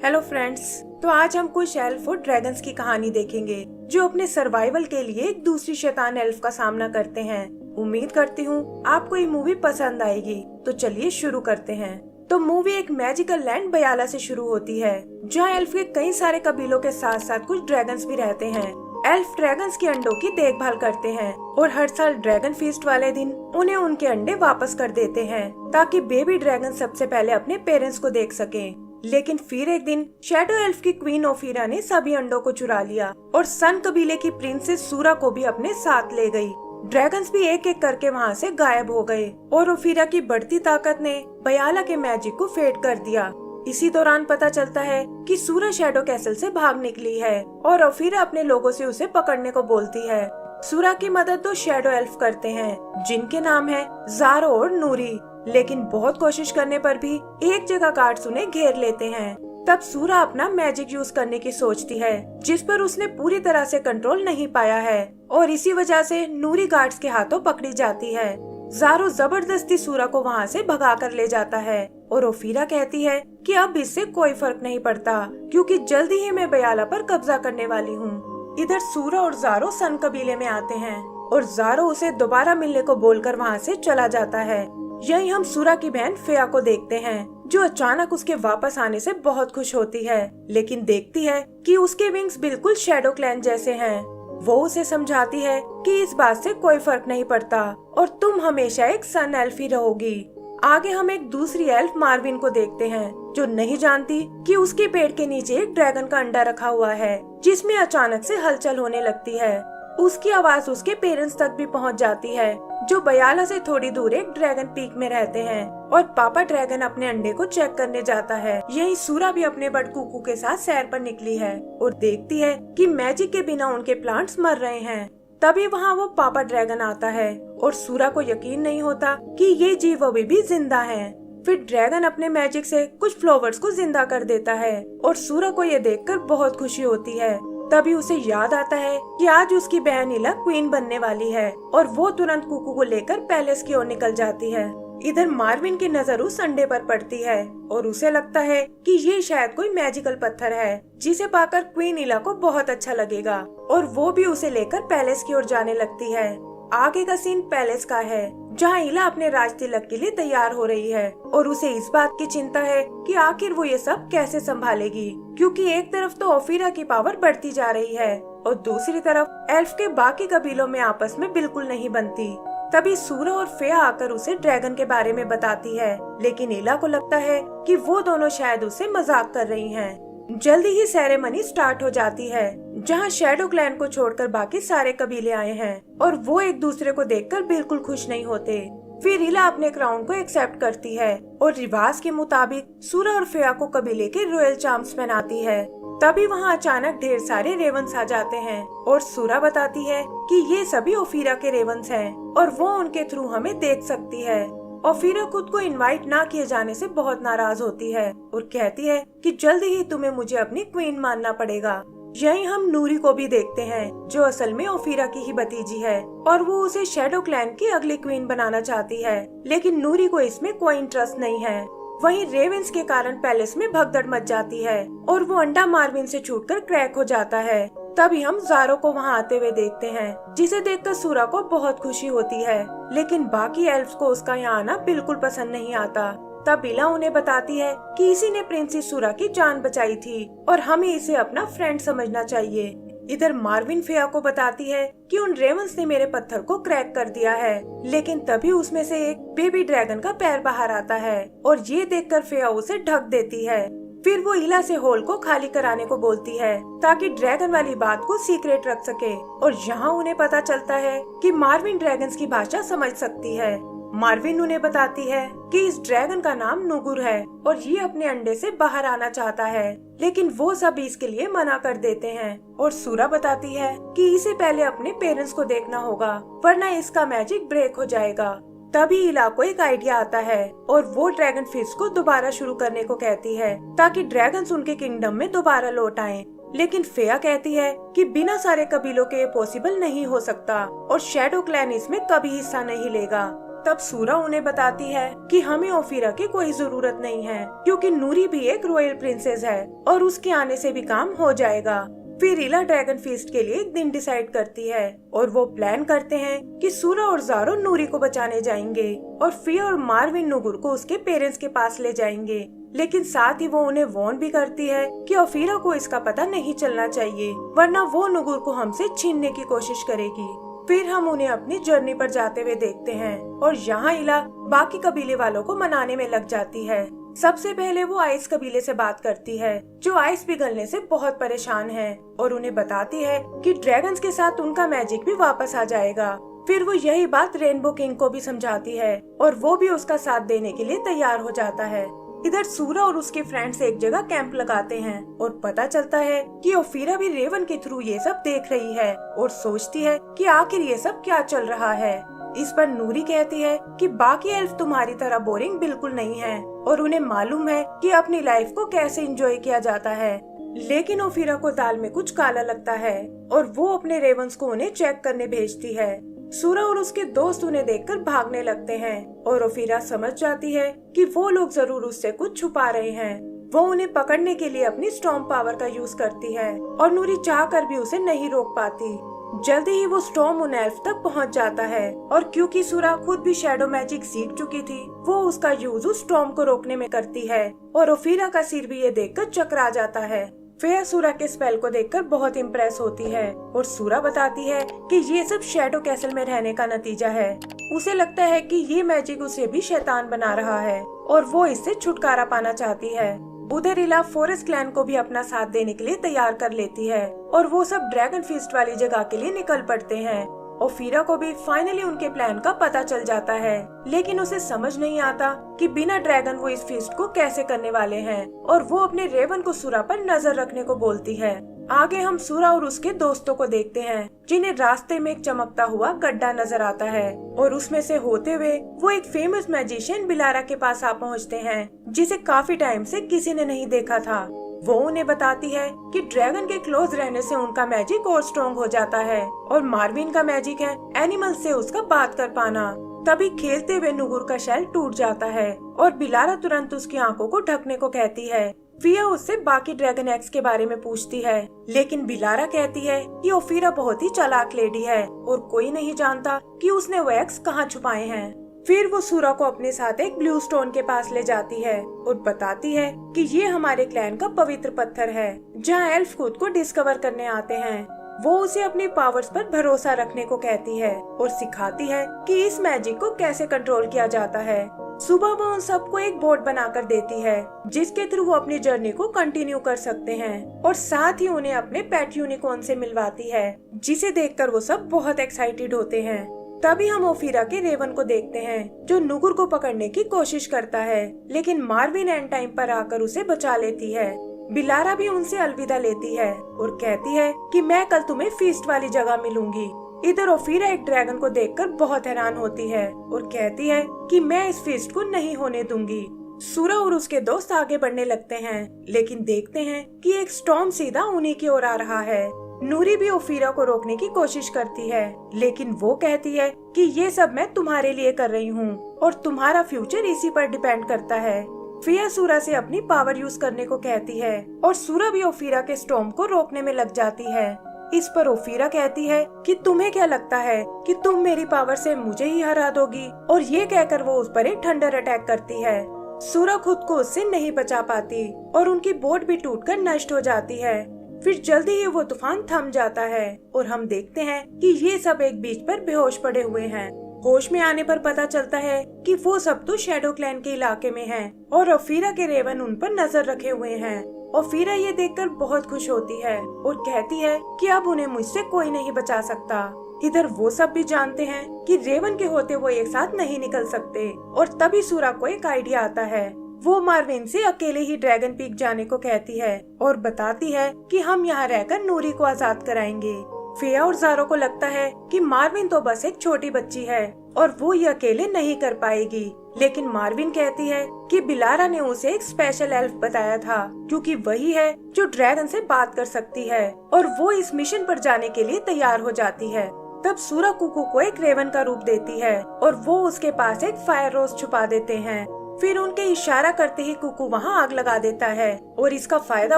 Hello friends, तो आज हम कुछ एल्फ और ड्रैगन्स की कहानी देखेंगे जो अपने सर्वाइवल के लिए एक दूसरी शैतान एल्फ का सामना करते हैं। उम्मीद करती हूँ आपको ये मूवी पसंद आएगी। तो चलिए शुरू करते हैं। तो मूवी एक मैजिकल लैंड बयाला से शुरू होती है, जहाँ एल्फ के कई सारे कबीलों के साथ साथ कुछ ड्रैगन्स भी रहते हैं। एल्फ ड्रैगन्स के अंडों की देखभाल करते हैं और हर साल ड्रैगन फीस्ट वाले दिन उन्हें उनके अंडे वापस कर देते हैं, ताकि बेबी ड्रैगन सबसे पहले अपने पेरेंट्स को देख सकें। लेकिन फिर एक दिन शैडो एल्फ की क्वीन ओफीरा ने सभी अंडों को चुरा लिया और सन कबीले की प्रिंसेस सूरा को भी अपने साथ ले गई। ड्रैगन्स भी एक एक करके वहाँ से गायब हो गए और ओफीरा की बढ़ती ताकत ने बयाला के मैजिक को फेड कर दिया। इसी दौरान पता चलता है कि सूरा शैडो कैसल से भाग निकली है और ओफीरा अपने लोगों से उसे पकड़ने को बोलती है। सूरा की मदद दो शैडो एल्फ करते हैं, जिनके नाम है ज़ारो और नूरी। लेकिन बहुत कोशिश करने पर भी एक जगह गार्ड्स उन्हें घेर लेते हैं। तब सूरा अपना मैजिक यूज करने की सोचती है, जिस पर उसने पूरी तरह से कंट्रोल नहीं पाया है और इसी वजह से नूरी गार्ड्स के हाथों पकड़ी जाती है। ज़ारो जबरदस्ती सूरा को वहाँ से भगा कर ले जाता है और ओफीरा कहती है कि अब इससे कोई फर्क नहीं पड़ता, क्योंकि जल्दी ही मैं बयाला पर कब्जा करने वाली हूँ। इधर सूरा और ज़ारो सन कबीले में आते हैं और ज़ारो उसे दोबारा मिलने को बोलकर वहाँ से चला जाता है। यही हम सूरा की बहन फेया को देखते हैं, जो अचानक उसके वापस आने से बहुत खुश होती है, लेकिन देखती है कि उसके विंग्स बिल्कुल शैडो क्लैन जैसे हैं। वो उसे समझाती है कि इस बात से कोई फर्क नहीं पड़ता और तुम हमेशा एक सन एल्फ ही रहोगी। आगे हम एक दूसरी एल्फ मार्विन को देखते हैं, जो नहीं जानती कि उसके पेड़ के नीचे एक ड्रैगन का अंडा रखा हुआ है, जिसमें अचानक से हलचल होने लगती है। उसकी आवाज उसके पेरेंट्स तक भी पहुंच जाती है, जो बयाला से थोड़ी दूर एक ड्रैगन पीक में रहते हैं, और पापा ड्रैगन अपने अंडे को चेक करने जाता है। यही सूरा भी अपने बड़ कुकू के साथ सैर पर निकली है और देखती है कि मैजिक के बिना उनके प्लांट्स मर रहे हैं। तभी वहाँ वो पापा ड्रैगन आता है और सूरा को यकीन नहीं होता कि ये जीव अभी भी जिंदा है। फिर ड्रैगन अपने मैजिक से कुछ फ्लावर्स को जिंदा कर देता है और सूरा को ये देखकर बहुत खुशी होती है। तभी उसे याद आता है कि आज उसकी बहन इला क्वीन बनने वाली है और वो तुरंत कुकू को लेकर पैलेस की ओर निकल जाती है। इधर मार्विन की नजर उस अंडे पर पड़ती है और उसे लगता है कि ये शायद कोई मैजिकल पत्थर है, जिसे पाकर क्वीन इला को बहुत अच्छा लगेगा और वो भी उसे लेकर पैलेस की ओर जाने लगती है। आगे का सीन पैलेस का है, जहाँ इला अपने राज तिलक के लिए तैयार हो रही है और उसे इस बात की चिंता है कि आखिर वो ये सब कैसे संभालेगी, क्योंकि एक तरफ तो ओफीरा की पावर बढ़ती जा रही है और दूसरी तरफ एल्फ के बाकी कबीलों में आपस में बिल्कुल नहीं बनती। तभी सूरा और फेया आकर उसे ड्रैगन के बारे में बताती है, लेकिन इला को लगता है कि वो दोनों शायद उसे मजाक कर रही हैं। जल्दी ही सेरेमनी स्टार्ट हो जाती है, जहाँ शैडो क्लैन को छोड़कर बाकी सारे कबीले आए हैं और वो एक दूसरे को देखकर बिल्कुल खुश नहीं होते। फिर इला अपने क्राउन को एक्सेप्ट करती है और रिवाज के मुताबिक सूरा और फेया को कबीले के रॉयल चार्म्स पहनाती है। तभी वहाँ अचानक ढेर सारे रेवंस आ जाते हैं और सूरा बताती है कि ये सभी ओफीरा के रेवंस हैं और वो उनके थ्रू हमें देख सकती है। ओफीरा खुद को इनवाइट ना किए जाने से बहुत नाराज होती है और कहती है कि जल्दी ही तुम्हें मुझे अपनी क्वीन मानना पड़ेगा। यही हम नूरी को भी देखते हैं, जो असल में ओफीरा की ही भतीजी है और वो उसे शैडो क्लैन की अगली क्वीन बनाना चाहती है, लेकिन नूरी को इसमें कोई इंटरेस्ट नहीं है। वहीं रेवेंस के कारण पैलेस में भगदड़ मच जाती है और वो अंडा मार्विन से छूटकर क्रैक हो जाता है। तभी हम ज़ारो को वहाँ आते हुए देखते हैं, जिसे देखकर सूरा को बहुत खुशी होती है, लेकिन बाकी एल्फ्स को उसका यहाँ आना बिल्कुल पसंद नहीं आता। तब इला उन्हें बताती है कि इसी ने प्रिंसेस सूरा की जान बचाई थी और हमें इसे अपना फ्रेंड समझना चाहिए। इधर मार्विन फेया को बताती है कि उन रेवंस ने मेरे पत्थर को क्रैक कर दिया है, लेकिन तभी उसमें से एक बेबी ड्रैगन का पैर बाहर आता है और ये देखकर फेया उसे ढक देती है। फिर वो इला से होल को खाली कराने को बोलती है, ताकि ड्रैगन वाली बात को सीक्रेट रख सके। और यहाँ उन्हें पता चलता है कि मार्विन ड्रैगन्स की भाषा समझ सकती है। मार्विन उन्हें बताती है कि इस ड्रैगन का नाम नुगुर है और ये अपने अंडे से बाहर आना चाहता है, लेकिन वो सब इसके लिए मना कर देते हैं। और सूरा बताती है कि इसे पहले अपने पेरेंट्स को देखना होगा, वरना इसका मैजिक ब्रेक हो जाएगा। तभी इला को एक आइडिया आता है और वो ड्रैगन फिश को दोबारा शुरू करने को कहती है, ताकि ड्रैगन्स उनके किंगडम में दोबारा लौट आएं। लेकिन फेया कहती है कि बिना सारे कबीलों के ये पॉसिबल नहीं हो सकता और शैडो क्लैन इसमें कभी हिस्सा नहीं लेगा। तब सूरा उन्हें बताती है कि हमें ओफिरा की कोई जरूरत नहीं है, क्योंकि नूरी भी एक रॉयल प्रिंसेस है और उसके आने से भी काम हो जाएगा। फिर इला ड्रैगन फीस्ट के लिए एक दिन डिसाइड करती है और वो प्लान करते हैं कि सूरा और ज़ारो नूरी को बचाने जाएंगे और फिया और मार्विन नुगुर को उसके पेरेंट्स के पास ले जाएंगे। लेकिन साथ ही वो उन्हें वार्न भी करती है कि ओफिरा को इसका पता नहीं चलना चाहिए, वरना वो नुगुर को हमसे छीनने की कोशिश करेगी। फिर हम उन्हें अपनी जर्नी पर जाते हुए देखते हैं और यहाँ इला बाकी कबीले वालों को मनाने में लग जाती है। सबसे पहले वो आइस कबीले से बात करती है, जो आइस पिघलने से बहुत परेशान है, और उन्हें बताती है कि ड्रैगन्स के साथ उनका मैजिक भी वापस आ जाएगा। फिर वो यही बात रेनबो किंग को भी समझाती है और वो भी उसका साथ देने के लिए तैयार हो जाता है। इधर सूरा और उसके फ्रेंड्स एक जगह कैंप लगाते हैं और पता चलता है कि ओफिरा भी रेवन के थ्रू ये सब देख रही है और सोचती है कि आखिर ये सब क्या चल रहा है। इस पर नूरी कहती है कि बाकी एल्फ तुम्हारी तरह बोरिंग बिल्कुल नहीं है और उन्हें मालूम है कि अपनी लाइफ को कैसे एंजॉय किया जाता है। लेकिन ओफिरा को दाल में कुछ काला लगता है और वो अपने रेवंस को उन्हें चेक करने भेजती है। सूरा और उसके दोस्त उन्हें देखकर भागने लगते हैं और ओफिरा समझ जाती है कि वो लोग जरूर उससे कुछ छुपा रहे हैं। वो उन्हें पकड़ने के लिए अपनी स्टॉर्म पावर का यूज करती है और नूरी चाहकर भी उसे नहीं रोक पाती। जल्दी ही वो स्टॉर्म उन एल्फ तक पहुंच जाता है और क्योंकि सूरा खुद भी शैडो मैजिक सीख चुकी थी, वो उसका यूज उस स्टॉर्म को रोकने में करती है और ओफिरा का सिर भी ये देखकर चकरा जाता है। फेया सूरा के स्पेल को देखकर बहुत इम्प्रेस होती है और सूरा बताती है कि ये सब शैडो कैसल में रहने का नतीजा है। उसे लगता है कि ये मैजिक उसे भी शैतान बना रहा है और वो इससे छुटकारा पाना चाहती है। उधर इला फॉरेस्ट क्लैन को भी अपना साथ देने के लिए तैयार कर लेती है और वो सब ड्रैगन फीस्ट वाली जगह के लिए निकल पड़ते हैं। ओफिरा को भी फाइनली उनके प्लान का पता चल जाता है, लेकिन उसे समझ नहीं आता कि बिना ड्रैगन वो इस फीस्ट को कैसे करने वाले हैं और वो अपने रेवन को सूरा पर नजर रखने को बोलती है। आगे हम सूरा और उसके दोस्तों को देखते हैं, जिन्हें रास्ते में एक चमकता हुआ गड्ढा नजर आता है और उसमें से होते हुए वो एक फेमस मैजिशियन बिलारा के पास आ पहुँचते हैं, जिसे काफी टाइम से किसी ने नहीं देखा था। वो उन्हें बताती है कि ड्रैगन के क्लोज रहने से उनका मैजिक और स्ट्रॉन्ग हो जाता है और मार्विन का मैजिक है एनिमल से उसका बात कर पाना। तभी खेलते हुए नुगुर का शेल टूट जाता है और बिलारा तुरंत उसकी आंखों को ढकने को कहती है। फिया उससे बाकी ड्रैगन एग्स के बारे में पूछती है, लेकिन बिलारा कहती है कि ओफिरा बहुत ही चालाक लेडी है और कोई नहीं जानता कि उसने वो एग्स कहाँ छुपाए हैं। फिर वो सूरा को अपने साथ एक ब्लू स्टोन के पास ले जाती है और बताती है कि ये हमारे क्लैन का पवित्र पत्थर है, जहाँ एल्फ खुद को डिस्कवर करने आते हैं। वो उसे अपनी पावर्स पर भरोसा रखने को कहती है और सिखाती है कि इस मैजिक को कैसे कंट्रोल किया जाता है। सुबह वो उन सबको एक बोट बनाकर देती है, जिसके थ्रू वो अपनी जर्नी को कंटिन्यू कर सकते हैं और साथ ही उन्हें अपने पेट यूनिकॉर्न से मिलवाती है, जिसे देखकर वो सब बहुत एक्साइटेड होते हैं। तभी हम ओफिरा के रेवन को देखते हैं, जो नुगुर को पकड़ने की कोशिश करता है, लेकिन मार्विन एंड टाइम पर आकर उसे बचा लेती है। बिलारा भी उनसे अलविदा लेती है और कहती है कि मैं कल तुम्हें फीस्ट वाली जगह मिलूंगी। इधर ओफिरा एक ड्रैगन को देखकर बहुत हैरान होती है और कहती है कि मैं इस फीस्ट को नहीं होने दूंगी। सूरा और उसके दोस्त आगे बढ़ने लगते हैं, लेकिन देखते हैं कि एक स्टॉर्म सीधा उन्हीं की ओर आ रहा है। नूरी भी ओफिरा को रोकने की कोशिश करती है, लेकिन वो कहती है कि ये सब मैं तुम्हारे लिए कर रही हूँ और तुम्हारा फ्यूचर इसी पर डिपेंड करता है। फिया सूरा से अपनी पावर यूज करने को कहती है और सूरा भी ओफिरा के स्टॉर्म को रोकने में लग जाती है। इस पर ओफिरा कहती है कि तुम्हें क्या लगता है कि तुम मेरी पावर से मुझे ही हरा दोगी, और ये कहकर वो उस पर एक थंडर अटैक करती है। सूरा खुद को उससे नहीं बचा पाती और उनकी बोट भी टूटकर नष्ट हो जाती है। फिर जल्दी ही वो तूफान थम जाता है और हम देखते हैं कि ये सब एक बीच पर बेहोश पड़े हुए हैं। होश में आने पर पता चलता है कि वो सब तो शैडो क्लैन के इलाके में हैं और ओफिरा के रेवन उन पर नजर रखे हुए हैं। ओफिरा ये देखकर बहुत खुश होती है और कहती है कि अब उन्हें मुझसे कोई नहीं बचा सकता। इधर वो सब भी जानते हैं कि रेवन के होते वो एक साथ नहीं निकल सकते और तभी सूरा को एक आइडिया आता है। वो मार्विन से अकेले ही ड्रैगन पीक जाने को कहती है और बताती है कि हम यहाँ रहकर नूरी को आजाद कराएंगे। फेया और ज़ारो को लगता है कि मार्विन तो बस एक छोटी बच्ची है और वो ये अकेले नहीं कर पाएगी, लेकिन मार्विन कहती है कि बिलारा ने उसे एक स्पेशल एल्फ बताया था, क्योंकि वही है जो ड्रैगन से बात कर सकती है, और वो इस मिशन पर जाने के लिए तैयार हो जाती है। तब सूरा कुकू को एक रेवन का रूप देती है और वो उसके पास एक फायर रोज छुपा देते हैं। फिर उनके इशारा करते ही कुकू वहाँ आग लगा देता है और इसका फायदा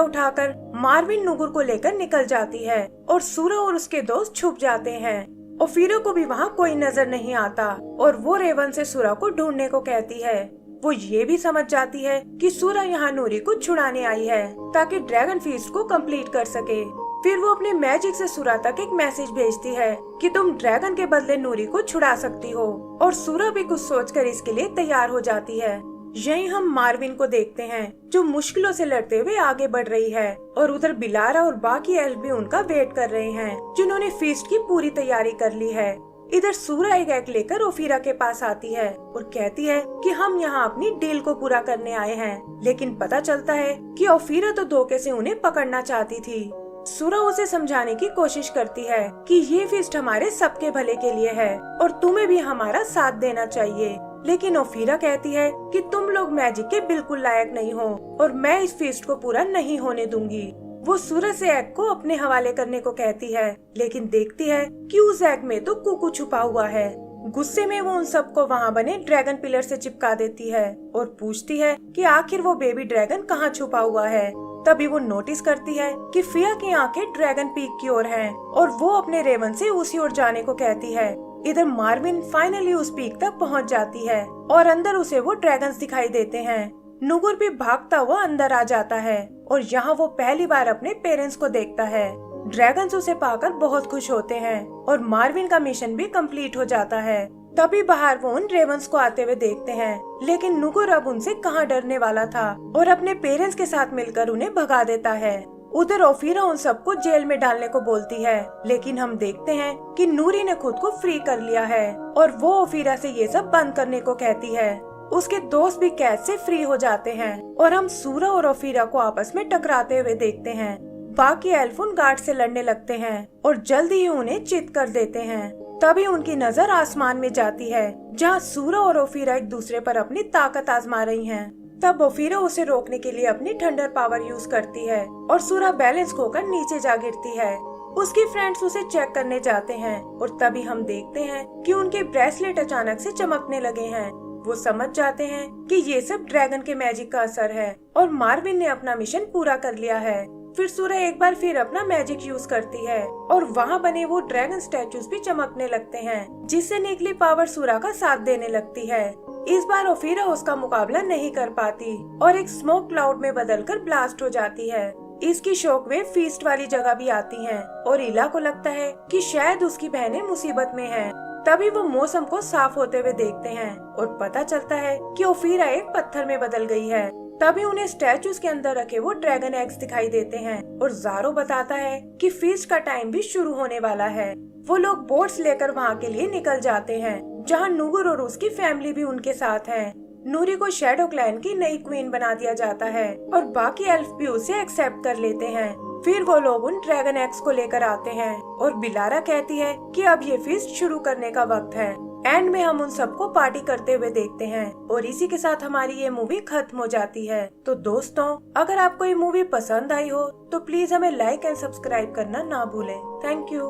उठाकर मार्विन नुगुर को लेकर निकल जाती है और सूरा और उसके दोस्त छुप जाते हैं। ओफीरा को भी वहाँ कोई नजर नहीं आता और वो रेवन से सूरा को ढूंढने को कहती है। वो ये भी समझ जाती है कि सूरा यहाँ नूरी को छुड़ाने आई है ताकि ड्रैगन फीस्ट को कंप्लीट कर सके। फिर वो अपने मैजिक से सूरा तक एक मैसेज भेजती है कि तुम ड्रैगन के बदले नूरी को छुड़ा सकती हो और सूरा भी कुछ सोचकर इसके लिए तैयार हो जाती है। यहीं हम मार्विन को देखते हैं जो मुश्किलों से लड़ते हुए आगे बढ़ रही है और उधर बिलारा और बाकी एल्फ भी उनका वेट कर रहे हैं जिन्होंने फीस्ट की पूरी तैयारी कर ली है। इधर सूरा एक एग लेकर ओफीरा के पास आती है और कहती है कि हम यहाँ अपनी डील को पूरा करने आए हैं, लेकिन पता चलता है कि ओफीरा तो धोखे से उन्हें पकड़ना चाहती थी। सूरा उसे समझाने की कोशिश करती है कि ये फीस्ट हमारे सबके भले के लिए है और तुम्हें भी हमारा साथ देना चाहिए, लेकिन ओफीरा कहती है कि तुम लोग मैजिक के बिल्कुल लायक नहीं हो और मैं इस फीस्ट को पूरा नहीं होने दूंगी। वो सूरज से एग को अपने हवाले करने को कहती है, लेकिन देखती है कि उस एग में तो कुकू छुपा हुआ है। गुस्से में वो उन सबको वहाँ बने ड्रैगन पिलर से चिपका देती है और पूछती है कि आखिर वो बेबी ड्रैगन कहाँ छुपा हुआ है। तभी वो नोटिस करती है कि फिया की आंखें ड्रैगन पीक की ओर हैं और वो अपने रेवन से उसी ओर जाने को कहती है। इधर मार्विन फाइनली उस पीक तक पहुंच जाती है और अंदर उसे वो ड्रैगन्स दिखाई देते हैं। नुगुर भी भागता हुआ अंदर आ जाता है और यहाँ वो पहली बार अपने पेरेंट्स को देखता है। ड्रैगन्स उसे पाकर बहुत खुश होते हैं और मार्विन का मिशन भी कंप्लीट हो जाता है। तभी बाहर वो उन रेवंस को आते हुए देखते हैं, लेकिन नुगुर अब उनसे कहाँ डरने वाला था और अपने पेरेंट्स के साथ मिलकर उन्हें भगा देता है। उधर ओफीरा उन सबको जेल में डालने को बोलती है, लेकिन हम देखते हैं कि नूरी ने खुद को फ्री कर लिया है और वो ओफीरा से ये सब बंद करने को कहती है। उसके दोस्त भी कैद से फ्री हो जाते हैं और हम सूरा और ओफीरा को आपस में टकराते हुए देखते हैं। बाकी एल्फ उन गार्ड से लड़ने लगते हैं और जल्दी ही उन्हें चित कर देते हैं। तभी उनकी नजर आसमान में जाती है जहाँ सूरा और ओफीरा एक दूसरे पर अपनी ताकत आजमा रही हैं। तब ओफीरा उसे रोकने के लिए अपनी थंडर पावर यूज करती है और सूरा बैलेंस खोकर नीचे जा गिरती है। उसकी फ्रेंड्स उसे चेक करने जाते हैं और तभी हम देखते हैं कि उनके ब्रेसलेट अचानक से चमकने लगे हैं। वो समझ जाते हैं कि ये सब ड्रैगन के मैजिक का असर है और मार्विन ने अपना मिशन पूरा कर लिया है। फिर सूरा एक बार फिर अपना मैजिक यूज करती है और वहाँ बने वो ड्रैगन स्टैचूज भी चमकने लगते हैं, जिससे निकली पावर सूरा का साथ देने लगती है। इस बार ओफीरा उसका मुकाबला नहीं कर पाती और एक स्मोक क्लाउड में बदलकर ब्लास्ट हो जाती है। इसकी शॉकवेव फीस्ट वाली जगह भी आती हैं और इला को लगता है कि शायद उसकी बहनें मुसीबत में हैं। तभी वो मौसम को साफ होते हुए देखते हैं और पता चलता है कि ओफीरा एक पत्थर में बदल गई है। तभी उन्हें स्टैचूज के अंदर रखे वो ड्रैगन एग्स दिखाई देते हैं और ज़ारो बताता है कि फीस्ट का टाइम भी शुरू होने वाला है। वो लोग बोट्स लेकर वहाँ के लिए निकल जाते हैं, जहाँ नुगुर और उसकी फैमिली भी उनके साथ है। नूरी को शैडो क्लैन की नई क्वीन बना दिया जाता है और बाकी एल्फ भी उसे एक्सेप्ट कर लेते हैं। फिर वो लोग उन ड्रैगन एग्स को लेकर आते हैं और बिलारा कहती है कि अब ये फीस्ट शुरू करने का वक्त है। एंड में हम उन सबको पार्टी करते हुए देखते हैं और इसी के साथ हमारी ये मूवी खत्म हो जाती है। तो दोस्तों, अगर आपको ये मूवी पसंद आई हो तो प्लीज हमें लाइक एंड सब्सक्राइब करना ना भूलें। Thank you.